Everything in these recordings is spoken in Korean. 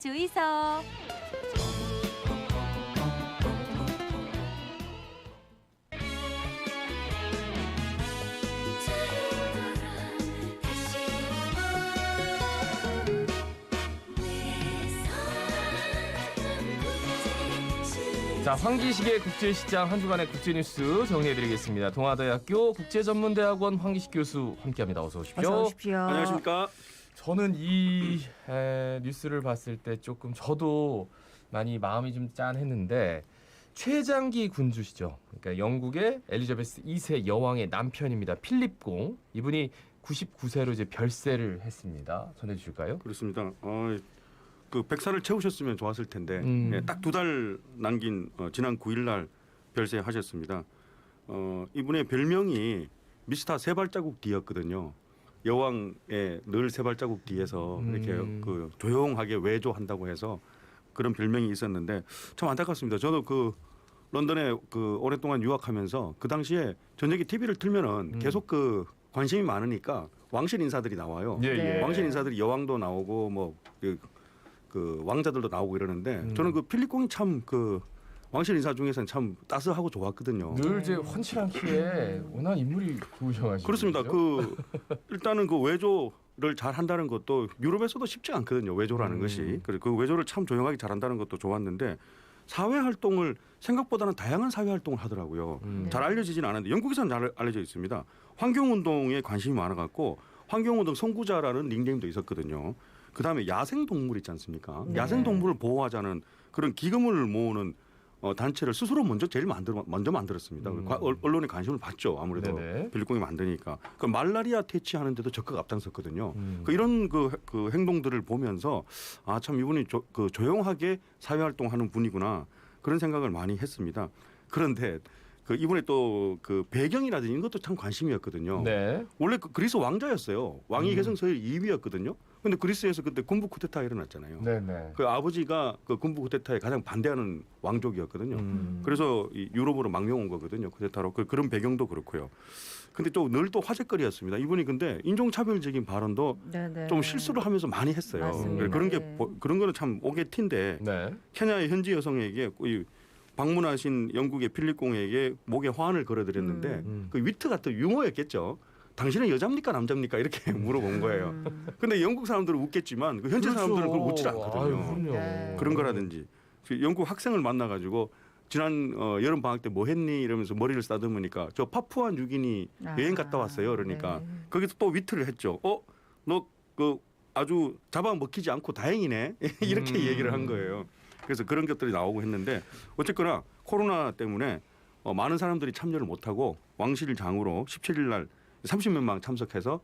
주의석. 자, 황기식의 국제시장 한 주간의 국제뉴스 정리해드리겠습니다. 동아대학교 국제전문대학원 황기식 교수 함께합니다. 어서 오십시오. 어서 오십시오. 안녕하십니까? 저는 이 뉴스를 봤을 때 조금 저도 많이 마음이 좀 짠했는데 최장기 군주시죠. 그러니까 영국의 엘리자베스 2세 여왕의 남편입니다. 필립공. 이분이 99세로 이제 별세를 했습니다. 전해주실까요? 그렇습니다. 그 100살을 채우셨으면 좋았을 텐데 예, 딱 2달 남긴 지난 9일 날 별세하셨습니다. 이분의 별명이 미스터 세발자국 뒤였거든요. 여왕의 늘 세발자국 뒤에서 이렇게 그 조용하게 외조한다고 해서 그런 별명이 있었는데 참 안타깝습니다. 저도 그 런던에 그 오랫동안 유학하면서 그 당시에 저녁에 TV를 틀면은 계속 그 관심이 많으니까 왕실 인사들이 나와요. 예. 왕실 인사들이 여왕도 나오고 뭐 그 왕자들도 나오고 이러는데 저는 그 필립공이 참 그 왕실 인사 중에서는 참 따스하고 좋았거든요. 늘 이제 훤칠한 키에 워낙 인물이 좋으셔가지고. 그렇습니다. 그죠? 그 일단은 그 외조를 잘 한다는 것도 유럽에서도 쉽지 않거든요. 외조라는 것이. 그래서 그 외조를 참 조용하게 잘한다는 것도 좋았는데 사회 활동을 생각보다는 다양한 사회 활동을 하더라고요. 잘 알려지진 않았는데 영국에서는 잘 알려져 있습니다. 환경운동에 관심이 많아갖고 환경운동 선구자라는 닉네임도 있었거든요. 그다음에 야생동물 있지 않습니까? 네. 야생동물을 보호하자는 그런 기금을 모으는 단체를 스스로 먼저 만들었습니다. 언론에 관심을 받죠. 아무래도 네네. 필립공이 만드니까. 그 말라리아 퇴치하는데도 적극 앞장섰거든요. 그 이런 그 행동들을 보면서 아, 참 이분이 조용하게 사회활동하는 분이구나 그런 생각을 많이 했습니다. 그런데 그 이분의 또 그 배경이라든지 이런 것도 참 관심이었거든요. 네. 원래 그 그리스 왕자였어요. 왕위 계승 서열 2위였거든요. 근데 그리스에서 그때 군부 쿠데타가 일어났잖아요. 네네. 그 아버지가 그 군부 쿠데타에 가장 반대하는 왕족이었거든요. 그래서 유럽으로 망명 온 거거든요. 쿠데타로. 그런 배경도 그렇고요. 근데 또 늘 또 화제거리였습니다. 이분이 근데 인종차별적인 발언도 네네. 좀 실수를 하면서 많이 했어요. 맞습니다. 그런 게 네. 그런 거는 참 오게티인데 네. 케냐의 현지 여성에게 이 방문하신 영국의 필립공에게 목에 화환을 걸어드렸는데 그 위트 같은 유머였겠죠. 당신은 여자입니까 남자입니까 이렇게 물어본 거예요. 근데 영국 사람들은 웃겠지만 그 현지 그렇죠. 사람들은 그걸 웃질 않거든요. 아유, 그럼요. 네. 그런 거라든지 영국 학생을 만나가지고 지난 여름 방학 때 뭐 했니 이러면서 머리를 쓰다듬으니까 저 파푸아 뉴기니 여행 갔다 왔어요. 그러니까 네. 거기서 또 위트를 했죠. 너 그 아주 잡아먹히지 않고 다행이네 이렇게 얘기를 한 거예요. 그래서 그런 것들이 나오고 했는데 어쨌거나 코로나 때문에 많은 사람들이 참여를 못하고 왕실장으로 17일 날 30몇 명 참석해서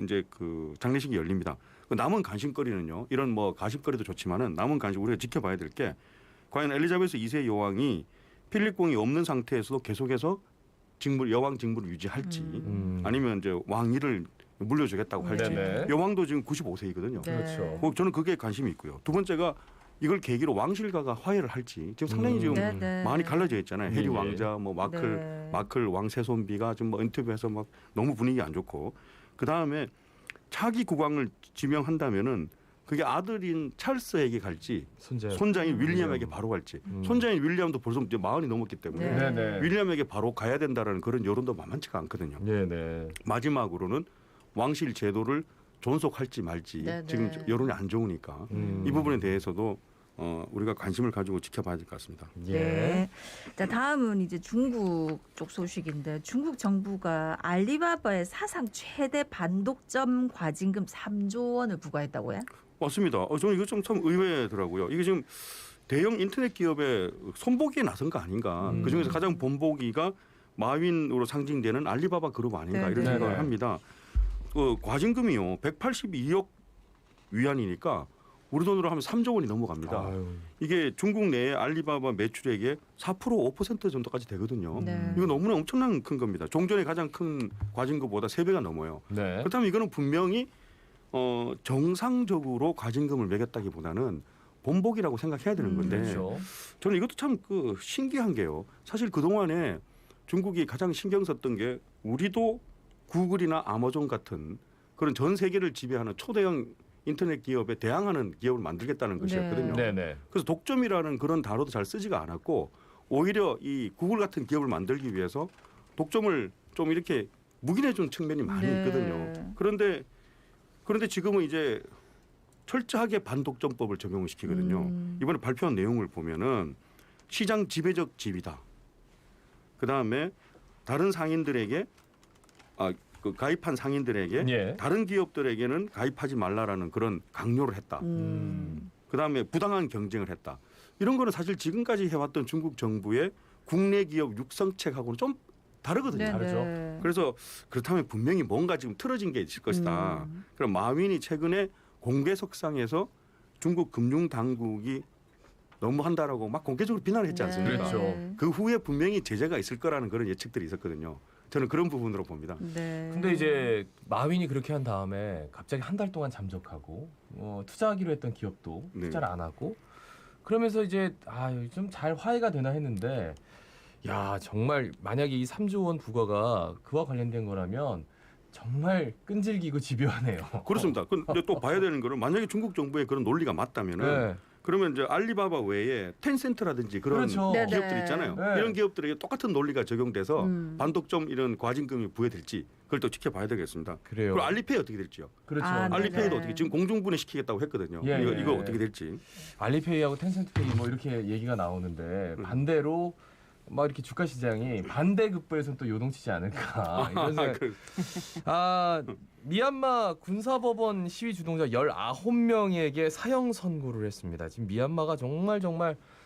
이제 그 장례식이 열립니다. 남은 관심거리는요. 이런 뭐 가십거리도 좋지만은 남은 관심 우리가 지켜봐야 될 게 과연 엘리자베스 2세 여왕이 필립공이 없는 상태에서도 계속해서 여왕 직무를 유지할지 아니면 이제 왕위를 물려주겠다고 할지. 네네. 여왕도 지금 95세이거든요. 네. 그렇죠. 저는 그게 관심이 있고요. 두 번째가 이걸 계기로 왕실과가 화해를 할지 지금 상당히 지금 네네. 많이 갈라져 있잖아요. 해리 예. 왕자, 뭐 네. 마클 왕세손비가 지금 뭐 인터뷰에서 막 너무 분위기 안 좋고 그 다음에 차기 국왕을 지명한다면은 그게 아들인 찰스에게 갈지 손자인 윌리엄에게 바로 갈지 손자인 윌리엄도 벌써 이제 40이 넘었기 때문에 네. 네네. 윌리엄에게 바로 가야 된다라는 그런 여론도 만만치가 않거든요. 네네. 마지막으로는 왕실 제도를 존속할지 말지 네네. 지금 여론이 안 좋으니까 이 부분에 대해서도 우리가 관심을 가지고 지켜봐야 될 것 같습니다. 네. 자, 다음은 이제 중국 쪽 소식인데 중국 정부가 알리바바의 사상 최대 반독점 과징금 3조 원을 부과했다고요? 맞습니다. 저는 이거 좀 참 의외더라고요. 이게 지금 대형 인터넷 기업의 손보기에 나선 거 아닌가. 그중에서 가장 본보기가 마윈으로 상징되는 알리바바 그룹 아닌가 네네. 이런 생각을 네네. 합니다. 그 과징금이요. 182억 위안이니까 우리 돈으로 하면 3조 원이 넘어갑니다. 아유. 이게 중국 내에 알리바바 매출액의 4% 5% 정도까지 되거든요. 네. 이거 너무나 엄청난 큰 겁니다. 종전의 가장 큰 과징금보다 3배가 넘어요. 네. 그렇다면 이거는 분명히 정상적으로 과징금을 매겼다기보다는 본보기라고 생각해야 되는 건데 그렇죠. 저는 이것도 참 그 신기한 게요. 사실 그동안에 중국이 가장 신경 썼던 게 우리도 구글이나 아마존 같은 그런 전 세계를 지배하는 초대형 인터넷 기업에 대항하는 기업을 만들겠다는 것이었거든요. 네네. 그래서 독점이라는 그런 단어도 잘 쓰지가 않았고 오히려 이 구글 같은 기업을 만들기 위해서 독점을 좀 이렇게 묵인해 준 측면이 많이 네. 있거든요. 그런데 지금은 이제 철저하게 반독점법을 적용을 시키거든요. 이번에 발표한 내용을 보면은 시장 지배적 지위다. 그다음에 다른 상인들에게 그 가입한 상인들에게 예. 다른 기업들에게는 가입하지 말라라는 그런 강요를 했다. 그다음에 부당한 경쟁을 했다. 이런 거는 사실 지금까지 해왔던 중국 정부의 국내 기업 육성책하고는 좀 다르거든요. 다르죠. 그래서 그렇다면 분명히 뭔가 지금 틀어진 게 있을 것이다. 그럼 마윈이 최근에 공개석상에서 중국 금융 당국이 너무한다라고 막 공개적으로 비난을 했지 않습니까? 그렇죠. 그 후에 분명히 제재가 있을 거라는 그런 예측들이 있었거든요. 저는 그런 부분으로 봅니다. 네. 근데 이제 마윈이 그렇게 한 다음에 갑자기 한 달 동안 잠적하고 투자하기로 했던 기업도 네. 투자를 안 하고 그러면서 이제 좀 잘 화해가 되나 했는데 야 정말 만약에 이 3조 원 부과가 그와 관련된 거라면 정말 끈질기고 집요하네요. 그렇습니다. 근데 또 봐야 되는 거는 만약에 중국 정부의 그런 논리가 맞다면은 네. 그러면 이제 알리바바 외에 텐센트라든지 그런 그렇죠. 네네. 기업들 있잖아요. 네. 이런 기업들에게 똑같은 논리가 적용돼서 음. 반독점 이런 과징금이 부여될지 그걸 또 지켜봐야 되겠습니다. 그래요. 그리고 알리페이 어떻게 될지요? 그렇죠. 아, 네네. 알리페이도 어떻게 지금 공중분해 시키겠다고 했거든요. 예, 이거 예. 어떻게 될지. 알리페이하고 텐센트페이 뭐 이렇게 얘기가 나오는데 반대로 막 이렇게 주가 시장이 반대급부에서는 또 요동치지 않을까 이런 생각. 미얀마 군사법원 시위 주동자 19명에게 사형 선고를 했습니다. 지금 미얀마가 정말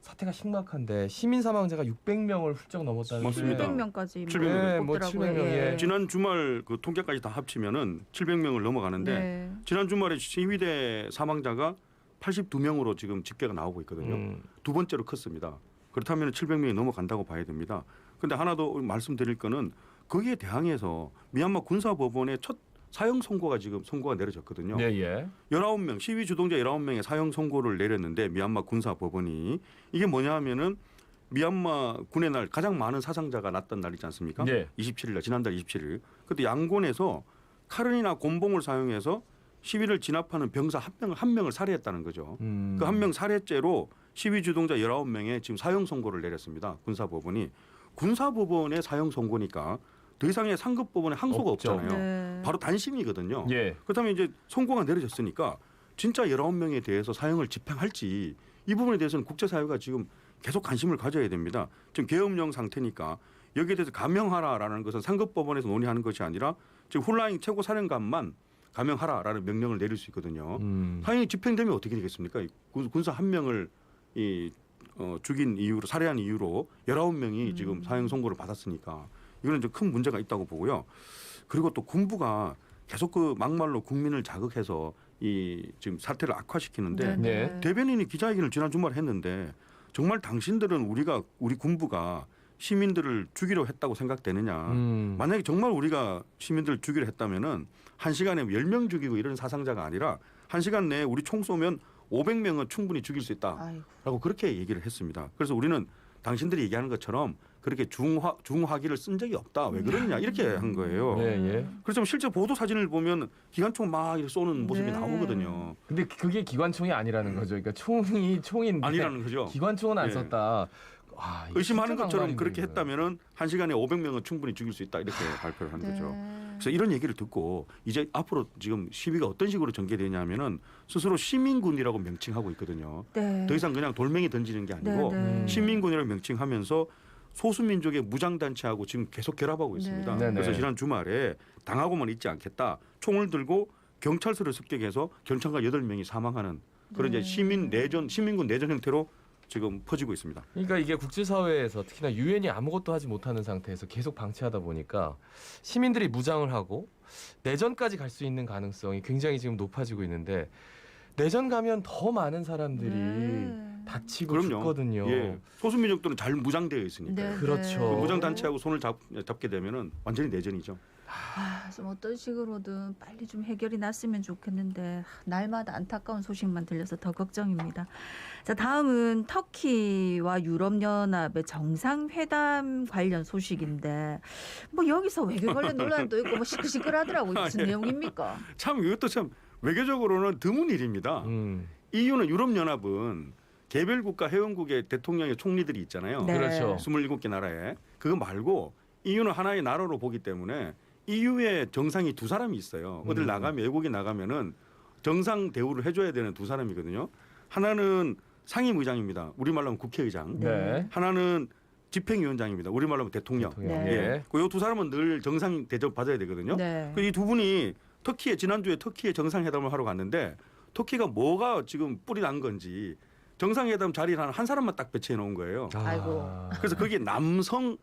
사태가 심각한데 시민 사망자가 600명을 훌쩍 넘었다는데 맞습니다. 700명까지 700명. 네, 뭐 뽑더라고요. 700명, 예. 지난 주말 그 통계까지 다 합치면은 700명을 넘어가는데 네. 지난 주말에 시위대 사망자가 82명으로 지금 집계가 나오고 있거든요. 두 번째로 컸습니다. 그렇다면 700명이 넘어간다고 봐야 됩니다. 그런데 하나 더 말씀드릴 거는 거기에 대항해서 미얀마 군사법원의 첫 사형 선고가 지금 선고가 내려졌거든요. 예, 예. 19명 시위 주동자 19명의 사형 선고를 내렸는데 미얀마 군사법원이 이게 뭐냐 하면은 미얀마 군의 날 가장 많은 사상자가 났던 날이지 않습니까? 네. 27일 날 지난달 27일. 그때 양곤에서 칼은이나 곤봉을 사용해서 시위를 진압하는 병사 한 명을 살해했다는 거죠. 그 한 명 살해죄로 시위 주동자 19명에 지금 사형 선고를 내렸습니다. 군사법원이. 군사법원의 사형 선고니까 더 이상의 상급법원에 항소가 없죠. 없잖아요. 네. 바로 단심이거든요. 예. 그렇다면 이제 선고가 내려졌으니까 진짜 19명에 대해서 사형을 집행할지 이 부분에 대해서는 국제사회가 지금 계속 관심을 가져야 됩니다. 지금 계엄령 상태니까 여기에 대해서 감형하라라는 것은 상급법원에서 논의하는 것이 아니라 지금 훌라잉 최고사령관만 감형하라라는 명령을 내릴 수 있거든요. 사형이 집행되면 어떻게 되겠습니까? 군사 한 명을 죽인 이유로 살해한 이유로 19명이 지금 사형 선고를 받았으니까 이거는 좀 큰 문제가 있다고 보고요. 그리고 또 군부가 계속 그 막말로 국민을 자극해서 이 지금 사태를 악화시키는데 네. 대변인이 기자회견을 지난 주말에 했는데 정말 당신들은 우리 군부가 시민들을 죽이려 했다고 생각되느냐. 만약에 정말 우리가 시민들을 죽이려 했다면은 1시간에 10명 죽이고 이런 사상자가 아니라 1시간 내에 우리 총 쏘면 500명은 충분히 죽일 수 있다라고 아이고. 그렇게 얘기를 했습니다. 그래서 우리는 당신들이 얘기하는 것처럼 그렇게 중화기를 쓴 적이 없다. 왜 그러느냐 이렇게 한 거예요. 네, 예. 그렇지만 실제 보도 사진을 보면 기관총 막 이렇게 쏘는 모습이 네. 나오거든요. 근데 그게 기관총이 아니라는 거죠. 그러니까 총인데 아니라는 거죠. 기관총은 안 예. 썼다. 이게 의심하는 진짜 것처럼 강간인데, 그렇게 이거는. 했다면은 1시간에 500명은 충분히 죽일 수 있다 이렇게 발표를 하는 거죠. 네. 그래서 이런 얘기를 듣고 이제 앞으로 지금 시위가 어떤 식으로 전개되냐면은 스스로 시민군이라고 명칭하고 있거든요. 네. 더 이상 그냥 돌멩이 던지는 게 아니고 네. 시민군이라고 명칭하면서 소수민족의 무장단체하고 지금 계속 결합하고 있습니다. 네. 그래서 네네. 지난 주말에 당하고만 있지 않겠다. 총을 들고 경찰서를 습격해서 경찰관 8명이 사망하는 그런 네. 이제 시민군 내전 형태로 지금 퍼지고 있습니다. 그러니까 이게 국제사회에서 특히나 유엔이 아무것도 하지 못하는 상태에서 계속 방치하다 보니까 시민들이 무장을 하고 내전까지 갈 수 있는 가능성이 굉장히 지금 높아지고 있는데 내전 가면 더 많은 사람들이 네. 다치고 그럼요. 죽거든요. 예. 소수민족들은 잘 무장되어 있으니까 네, 그렇죠. 네. 무장단체하고 손을 잡게 되면은 완전히 내전이죠. 좀 어떤 식으로든 빨리 좀 해결이 났으면 좋겠는데 날마다 안타까운 소식만 들려서 더 걱정입니다. 자, 다음은 터키와 유럽연합의 정상회담 관련 소식인데 뭐 여기서 외교 관련 논란도 있고 뭐 시끌시끌하더라고요. 무슨 내용입니까? 참 이것도 참 외교적으로는 드문 일입니다. EU는 유럽연합은 개별 국가 회원국의 대통령의 총리들이 있잖아요. 네. 그렇죠. 27개 나라에. 그거 말고 EU는 하나의 나라로 보기 때문에 EU의 정상이 두 사람이 있어요. 어딜 나가면 외국에 나가면은 정상 대우를 해줘야 되는 두 사람이거든요. 하나는 상임의장입니다. 우리말로 하면 국회의장. 네. 하나는 집행위원장입니다. 우리말로 하면 대통령. 대통령. 네. 예. 이 두 사람은 늘 정상 대접 받아야 되거든요. 네. 이 두 분이 터키에 지난주에 터키에 정상회담을 하러 갔는데 터키가 뭐가 지금 뿌리 난 건지 정상회담 자리를 한 사람만 딱 배치해 놓은 거예요. 아이고. 그래서 거기에 남성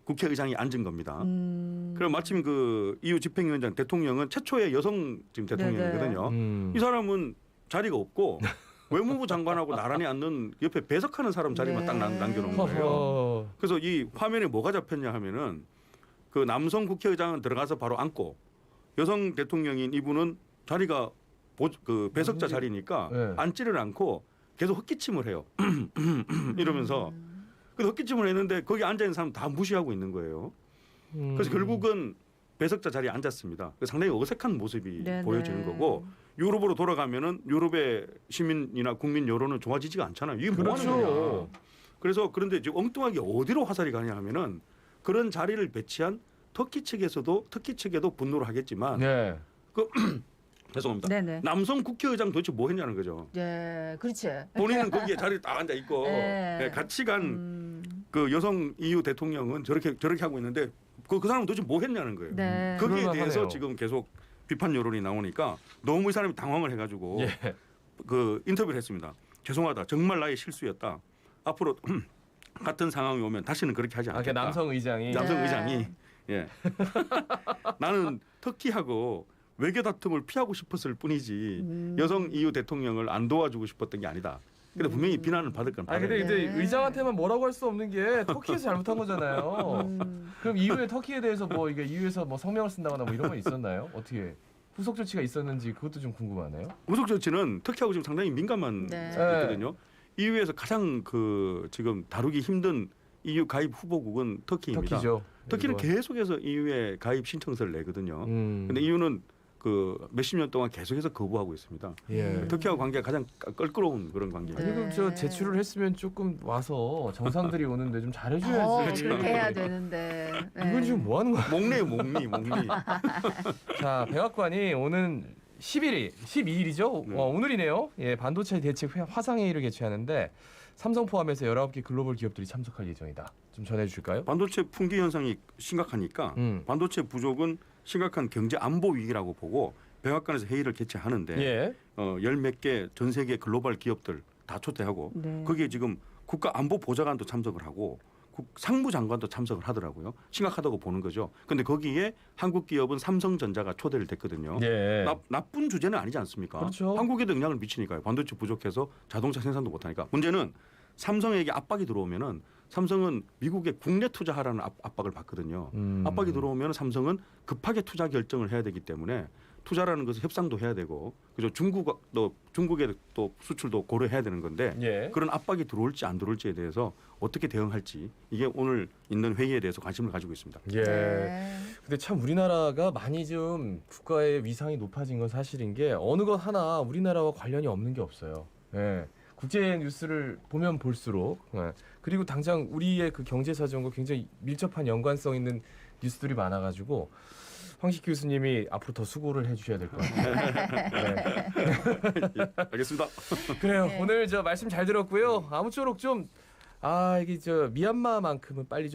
국회의장이 앉은 겁니다. 그럼 마침 그 EU 집행위원장 대통령은 최초의 여성 지금 대통령이거든요. 이 사람은 자리가 없고 외무부 장관하고 나란히 앉는 옆에 배석하는 사람 자리만 딱 남겨놓은 거예요. 허허. 그래서 이 화면에 뭐가 잡혔냐 하면은 그 남성 국회의장은 들어가서 바로 앉고 여성 대통령인 이분은 자리가 그 배석자 자리니까 네. 앉지를 않고 계속 헛기침을 해요. 이러면서 그래서 헛기침을 했는데 거기 앉아 있는 사람 다 무시하고 있는 거예요. 그래서 결국은 배석자 자리에 앉았습니다. 상당히 어색한 모습이 네네. 보여지는 거고 유럽으로 돌아가면은 유럽의 시민이나 국민 여론은 좋아지지가 않잖아요. 이게 뭐 하는 거냐. 그렇죠. 그래서 그런데 지금 엉뚱하게 어디로 화살이 가냐 하면은 그런 자리를 배치한 터키 측에도 분노를 하겠지만 네. 죄송합니다. 네네. 남성 국회의장 도대체 뭐 했냐는 거죠. 네, 그렇지. 본인은 거기에 자리에 딱 앉아 있고 네. 같이 간 그 여성 EU 대통령은 저렇게 하고 있는데 그 사람은 도대체 뭐 했냐는 거예요. 네. 거기에 그럴만하네요. 대해서 지금 계속 비판 여론이 나오니까 너무 이 사람이 당황을 해가지고 예. 그 인터뷰를 했습니다. 죄송하다. 정말 나의 실수였다. 앞으로 같은 상황이 오면 다시는 그렇게 하지 아, 않겠다. 그 남성 의장이. 남- 남성 네. 의장이 예. 나는 터키하고 외교 다툼을 피하고 싶었을 뿐이지 여성 EU 대통령을 안 도와주고 싶었던 게 아니다. 근데 분명히 비난을 받을 건 아 받아요. 근데 네. 의장한테만 뭐라고 할 수 없는 게 터키에서 잘못한 거잖아요. 그럼 이후에 터키에 대해서 뭐 이게 EU에서 뭐 성명을 쓴다거나 뭐 이런 건 있었나요? 어떻게 후속 조치가 있었는지 그것도 좀 궁금하네요. 후속 조치는 터키하고 지금 상당히 민감한 네. 있거든요. EU에서 가장 그 지금 다루기 힘든 EU 가입 후보국은 터키입니다. 터키죠. 터키는 이거. 계속해서 EU에 가입 신청서를 내거든요. 근데 음. EU는 그 몇십 년 동안 계속해서 거부하고 있습니다. 예. 터키하고 관계가 가장 껄끄러운 그런 관계입니다. 네. 그래도 저 제출을 했으면 조금 와서 정상들이 오는데 좀 잘해줘야지. 그렇게 해야 되는데. 네. 이건 지금 뭐 하는 거야? 목리에 목리. 자, 백악관이 오는 12일이죠. 네. 오늘이네요. 예, 반도체 대책 화상회의를 개최하는데 삼성 포함해서 19개 글로벌 기업들이 참석할 예정이다. 좀 전해주실까요? 반도체 품귀 현상이 심각하니까 반도체 부족은 심각한 경제 안보 위기라고 보고 백악관에서 회의를 개최하는데 예. 열 몇 개 전 세계 글로벌 기업들 다 초대하고 네. 거기에 지금 국가 안보 보좌관도 참석을 하고 상무장관도 참석을 하더라고요. 심각하다고 보는 거죠. 그런데 거기에 한국 기업은 삼성전자가 초대를 됐거든요. 예. 나쁜 주제는 아니지 않습니까? 그렇죠. 한국에도 영향을 미치니까요. 반도체 부족해서 자동차 생산도 못하니까. 문제는 삼성에게 압박이 들어오면은 삼성은 미국에 국내 투자하라는 압박을 받거든요. 압박이 들어오면 삼성은 급하게 투자 결정을 해야 되기 때문에 투자라는 것은 협상도 해야 되고 그죠. 중국에 또 수출도 고려해야 되는 건데 예. 그런 압박이 들어올지 안 들어올지에 대해서 어떻게 대응할지 이게 오늘 있는 회의에 대해서 관심을 가지고 있습니다. 예. 네. 근데 참 우리나라가 많이 좀 국가의 위상이 높아진 건 사실인 게 어느 것 하나 우리나라와 관련이 없는 게 없어요. 예. 국제 뉴스를 보면 볼수록 그리고 당장 우리의 그 경제 사정과 굉장히 밀접한 연관성 있는 뉴스들이 많아가지고 황식 교수님이 앞으로 더 수고를 해주셔야 될 것 같아요. 네. 예, 알겠습니다. 그래요. 네. 오늘 저 말씀 잘 들었고요. 아무쪼록 좀 이게 저 미얀마만큼은 빨리 좀